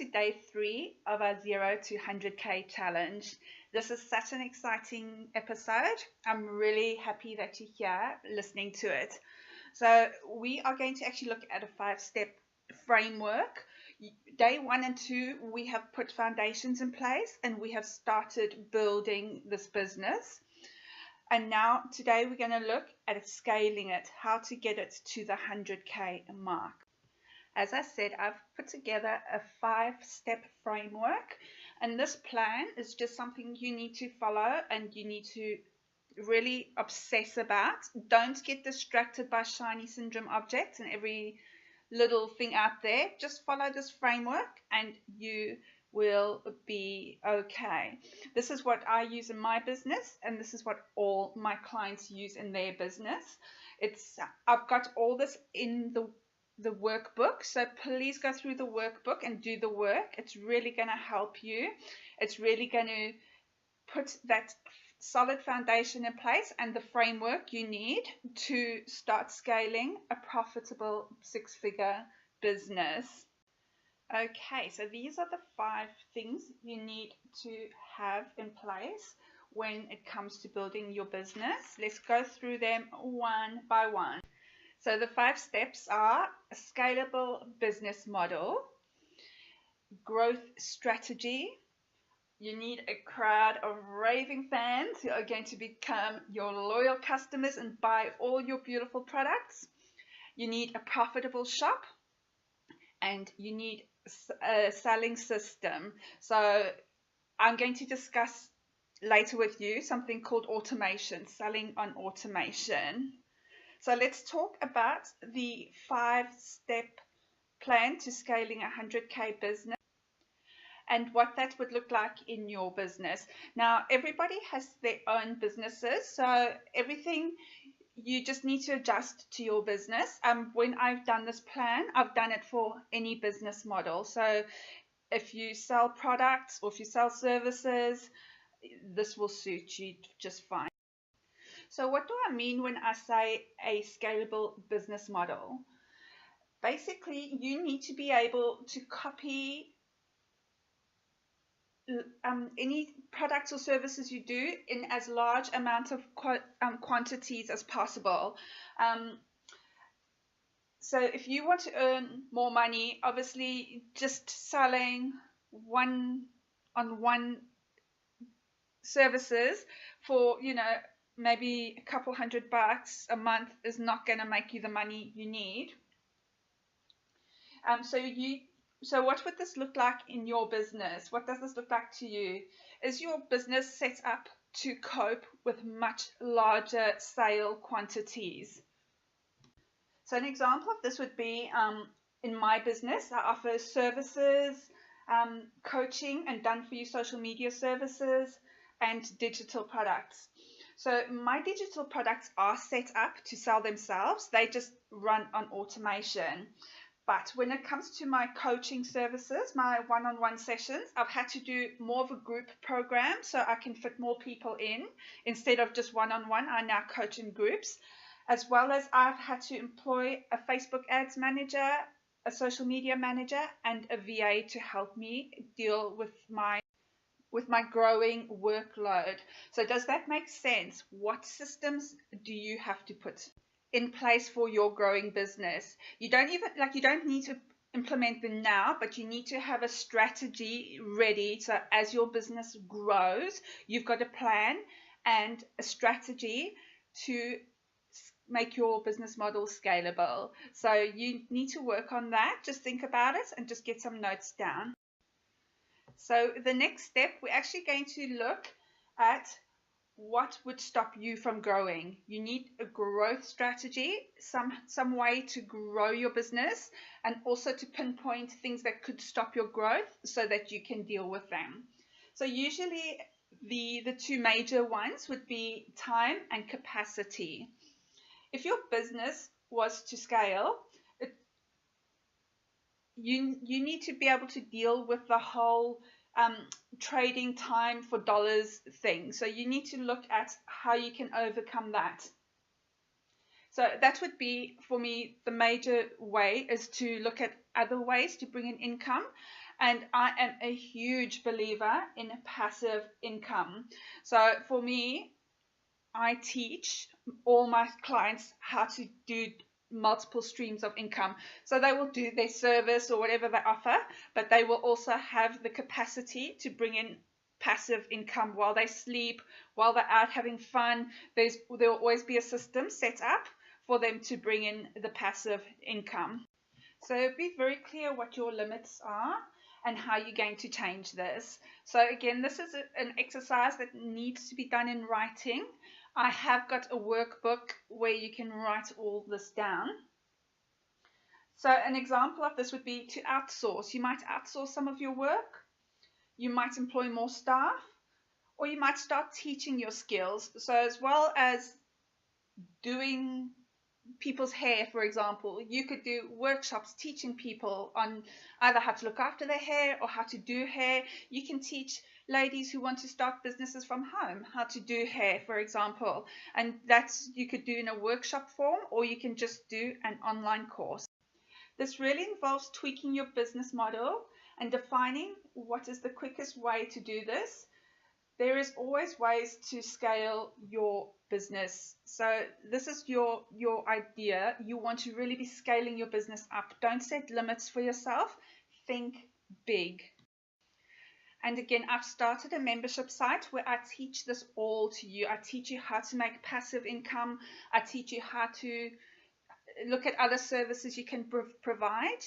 to day 3 of our 0 to 100K challenge. This is such an exciting episode. I'm really happy that you're here listening to it. So we are going to actually look at a 5-step framework. Day 1 and 2, we have put foundations in place and we have started building this business. And now today we're going to look at scaling it, how to get it to the 100K mark. As I said, I've put together a 5-step framework, and this plan is just something you need to follow and you need to really obsess about. Don't get distracted by shiny syndrome objects and every little thing out there. Just follow this framework and you will be okay. This is what I use in my business, and this is what all my clients use in their business. I've got all this in the workbook, so please go through the workbook and do the work. It's really going to help you. It's really going to put that solid foundation in place and the framework you need to start scaling a profitable 6-figure business. Okay, so these are the 5 things you need to have in place when it comes to building your business. Let's go through them one by one. So the 5 steps are a scalable business model, growth strategy. You need a crowd of raving fans who are going to become your loyal customers and buy all your beautiful products. You need a profitable shop, and you need a selling system. So I'm going to discuss later with you something called automation, selling on automation. So let's talk about the 5-step plan to scaling a 100K business and what that would look like in your business. Now, everybody has their own businesses, so everything you just need to adjust to your business. When I've done this plan, I've done it for any business model. So if you sell products or if you sell services, this will suit you just fine. So what do I mean when I say a scalable business model? Basically, you need to be able to copy any products or services you do in as large amount of quantities as possible. So if you want to earn more money, obviously just selling one-on-one services for, maybe a couple $100 a month is not going to make you the money you need. So what would this look like in your business? What does this look like to you? Is your business set up to cope with much larger sale quantities? So an example of this would be in my business, I offer services, coaching and done-for-you social media services, and digital products. So my digital products are set up to sell themselves. They just run on automation. But when it comes to my coaching services, my one-on-one sessions, I've had to do more of a group program so I can fit more people in. Instead of just one-on-one, I now coach in groups. As well as I've had to employ a Facebook ads manager, a social media manager, and a VA to help me deal with my growing workload. So does that make sense? What systems do you have to put in place for your growing business? You don't need to implement them now, but you need to have a strategy ready. So as your business grows, you've got a plan and a strategy to make your business model scalable. So you need to work on that. Just think about it and just get some notes down. So the next step, we're actually going to look at what would stop you from growing. You need a growth strategy, some way to grow your business, and also to pinpoint things that could stop your growth so that you can deal with them. So usually the 2 major ones would be time and capacity. If your business was to scale, you need to be able to deal with the whole trading time for dollars thing. So you need to look at how you can overcome that. So that would be, for me, the major way is to look at other ways to bring in income. And I am a huge believer in passive income. So for me, I teach all my clients how to do multiple streams of income. So they will do their service or whatever they offer, but they will also have the capacity to bring in passive income while they sleep, while they're out having fun. There will always be a system set up for them to bring in the passive income. So be very clear what your limits are and how you're going to change this. So again, this is an exercise that needs to be done in writing. I have got a workbook where you can write all this down. So an example of this would be to outsource. You might outsource some of your work. You might employ more staff, or you might start teaching your skills. So as well as doing people's hair, for example, you could do workshops teaching people on either how to look after their hair or how to do hair. You can teach ladies who want to start businesses from home how to do hair, for example, and that's you could do in a workshop form, or you can just do an online course. This really involves tweaking your business model and defining what is the quickest way to do this. There is always ways to scale your business. So this is your idea. You want to really be scaling your business up. Don't set limits for yourself. Think big. And again, I've started a membership site where I teach this all to you. I teach you how to make passive income. I teach you how to look at other services you can provide,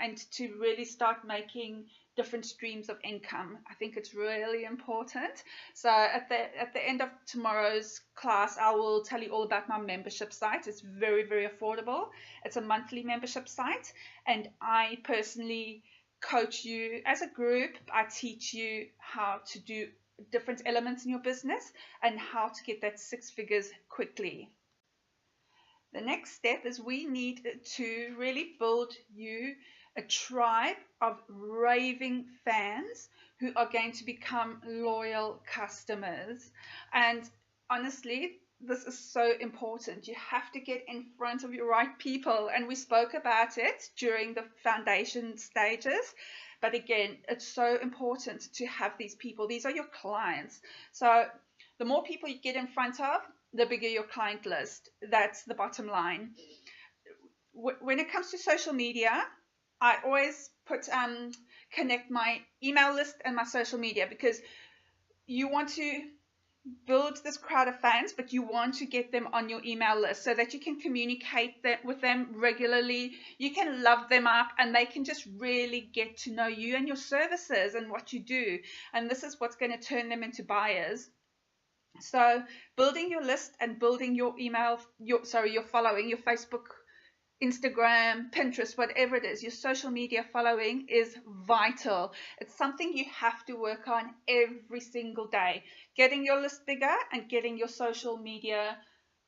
and to really start making different streams of income. I think it's really important. So at the end of tomorrow's class, I will tell you all about my membership site. It's very, very affordable. It's a monthly membership site, and I personally coach you as a group. I teach you how to do different elements in your business and how to get that 6 figures quickly. The next step is we need to really build you a tribe of raving fans who are going to become loyal customers. And honestly, this is so important. You have to get in front of your right people. And we spoke about it during the foundation stages. But again, it's so important to have these people. These are your clients. So the more people you get in front of, the bigger your client list. That's the bottom line. When it comes to social media, I always connect my email list and my social media, because you want to build this crowd of fans, but you want to get them on your email list so that you can communicate with them regularly. You can love them up, and they can just really get to know you and your services and what you do. And this is what's going to turn them into buyers. So building your list and building your email, your following, your Facebook, Instagram, Pinterest, whatever it is, your social media following is vital. It's something you have to work on every single day. Getting your list bigger and getting your social media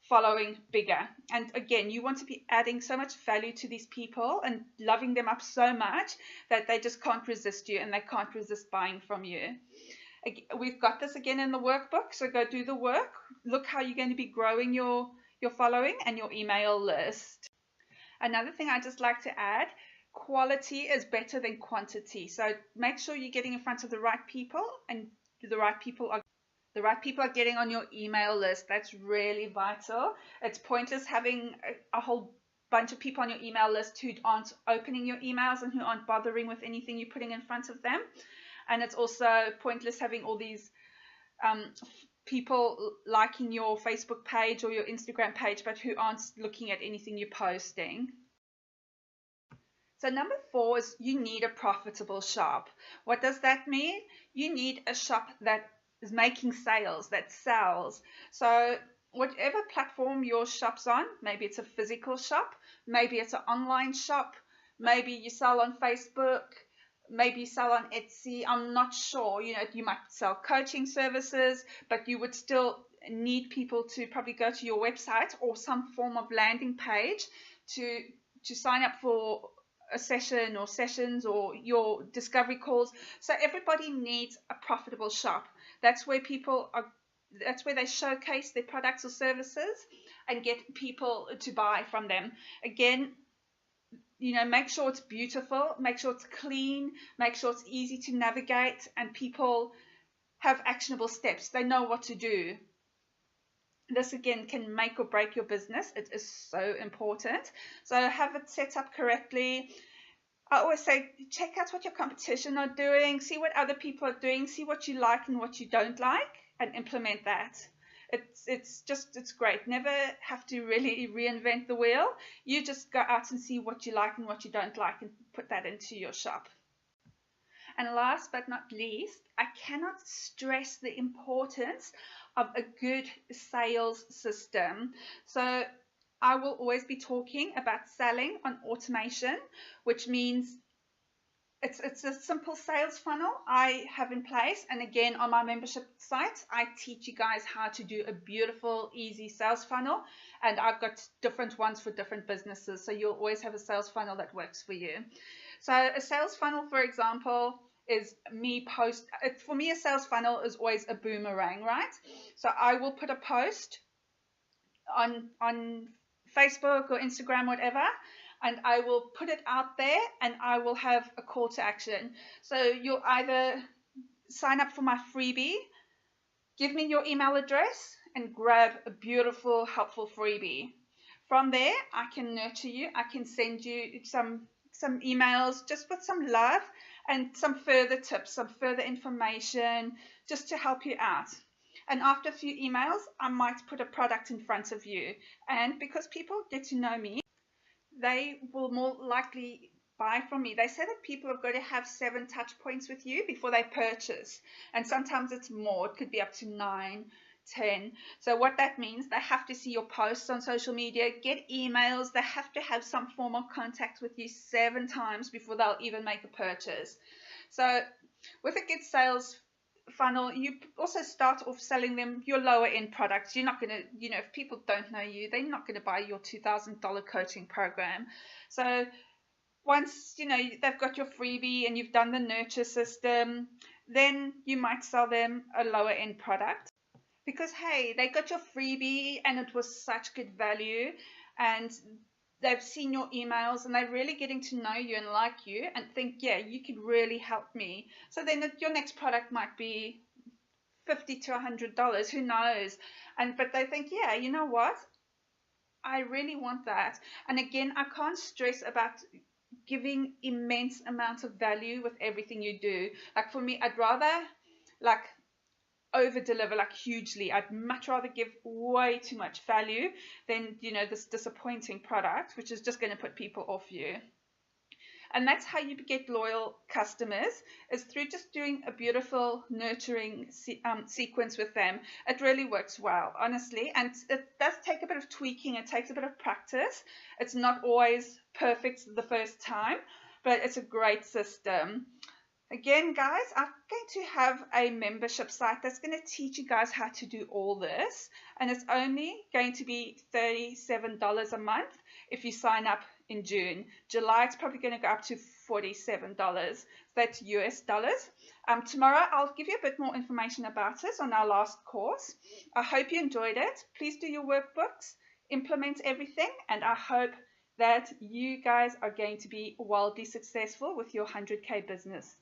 following bigger. And again, you want to be adding so much value to these people and loving them up so much that they just can't resist you and they can't resist buying from you. We've got this again in the workbook, so go do the work. Look how you're going to be growing your following and your email list. Another thing I just like to add, quality is better than quantity. So make sure you're getting in front of the right people, and the right people are getting on your email list. That's really vital. It's pointless having a whole bunch of people on your email list who aren't opening your emails and who aren't bothering with anything you're putting in front of them. And it's also pointless having all these people liking your Facebook page or your Instagram page, but who aren't looking at anything you're posting. So number 4 is you need a profitable shop. What does that mean? You need a shop that is making sales, that sells. So whatever platform your shop's on, maybe it's a physical shop, maybe it's an online shop, maybe you sell on Facebook, maybe you sell on Etsy, I'm not sure. You might sell coaching services, but you would still need people to probably go to your website or some form of landing page to sign up for a session or sessions or your discovery calls. So everybody needs a profitable shop. That's where they showcase their products or services and get people to buy from them. Again, make sure it's beautiful, make sure it's clean, make sure it's easy to navigate, and people have actionable steps. They know what to do. This again can make or break your business. It is so important. So have it set up correctly. I always say, check out what your competition are doing, see what other people are doing, see what you like and what you don't like, and implement that. It's great. Never have to really reinvent the wheel. You just go out and see what you like and what you don't like and put that into your shop. And last but not least, I cannot stress the importance of a good sales system. So I will always be talking about selling on automation, which means it's a simple sales funnel I have in place. And again, on my membership site, I teach you guys how to do a beautiful, easy sales funnel. And I've got different ones for different businesses. So you'll always have a sales funnel that works for you. So a sales funnel, for example, is for me, a sales funnel is always a boomerang, right? So I will put a post on Facebook or Instagram, whatever, and I will put it out there, and I will have a call to action. So you'll either sign up for my freebie, give me your email address, and grab a beautiful, helpful freebie. From there, I can nurture you. I can send you some emails just with some love and some further tips, some further information, just to help you out. And after a few emails, I might put a product in front of you. And because people get to know me, they will more likely buy from me. They say that people have got to have 7 touch points with you before they purchase. And sometimes it's more. It could be up to 9, 10. So what that means, they have to see your posts on social media, get emails. They have to have some form of contact with you 7 times before they'll even make a purchase. So with a good sales funnel, you also start off selling them your lower end products. You're not going to, if people don't know you, they're not going to buy your $2,000 coaching program. So once they've got your freebie and you've done the nurture system, then you might sell them a lower end product, because hey, they got your freebie and it was such good value, and they've seen your emails and they're really getting to know you and like you and think, yeah, you could really help me. So then your next product might be $50 to $100, who knows? But they think, yeah, you know what? I really want that. And again, I can't stress about giving immense amounts of value with everything you do. Like for me, I'd rather over deliver hugely. I'd much rather give way too much value than this disappointing product, which is just going to put people off you. And that's how you get loyal customers, is through just doing a beautiful nurturing sequence with them. It really works well, honestly, and it does take a bit of tweaking. It takes a bit of practice. It's not always perfect the first time, but it's a great system. Again, guys, I'm going to have a membership site that's going to teach you guys how to do all this. And it's only going to be $37 a month if you sign up in June. July, it's probably going to go up to $47. That's US dollars. Tomorrow, I'll give you a bit more information about it on our last course. I hope you enjoyed it. Please do your workbooks, implement everything, and I hope that you guys are going to be wildly successful with your 100K business.